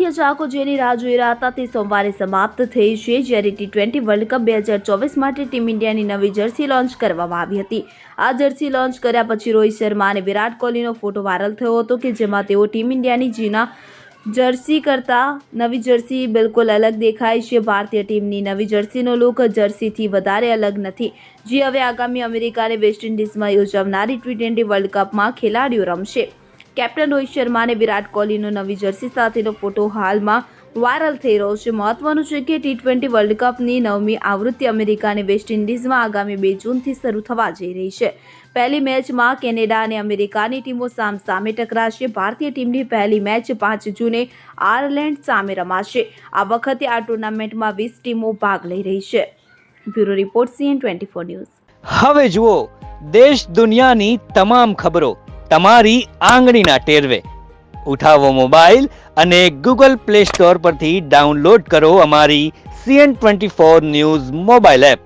ભારતીય ચાહકો જેની રાહ જોઈ રહ્યા હતા તે સોમવારે સમાપ્ત થઈ છે, જ્યારે T20 વર્લ્ડ કપ 2024 માટે ટીમ ઇન્ડિયાની નવી જર્સી લોન્ચ કરવામાં આવી હતી। આ જર્સી લોન્ચ કર્યા પછી રોહિત શર્મા અને વિરાટ કોહલીનો ફોટો વાયરલ થયો હતો કે જેમાં તેઓ ટીમ ઇન્ડિયાની જૂના જર્સી કરતાં નવી જર્સી બિલકુલ અલગ દેખાય છે। ભારતીય ટીમની નવી જર્સીનો લુક જર્સીથી વધારે અલગ નથી, જે હવે આગામી અમેરિકા અને વેસ્ટ ઇન્ડિઝમાં યોજાનારી T20 વર્લ્ડ કપમાં ખેલાડીઓ રમશે। કેપ્ટન રોહિત શર્મા અને વિરાટ કોહલીનો નવી જર્સી સાથેનો ફોટો હાલમાં વાયરલ થઈ રહ્યો છે। મહત્વનું છે કે T20 વર્લ્ડ કપની 9મી આવૃત્તિ અમેરિકા અને વેસ્ટ ઇન્ડિઝમાં આગામી 2 જૂનથી શરૂ થવા જઈ રહી છે। પહેલી મેચમાં કેનેડા અને અમેરિકાની ટીમો સામસામે ટકરાશે। ભારતીય ટીમની પહેલી મેચ 5 જૂને આયર્લેન્ડ સામે રમાશે। આ વખતે આ ટુર્નામેન્ટમાં 20 ટીમો ભાગ લઈ રહી છે। Bureau report CN24 news. હવે જુઓ દેશ દુનિયાની તમામ ખબરો તમારી આંગળીના ટેરવે। ઉઠાવો મોબાઈલ અને Google Play Store પરથી ડાઉનલોડ કરો અમારી CN24 ન્યૂઝ મોબાઈલ એપ।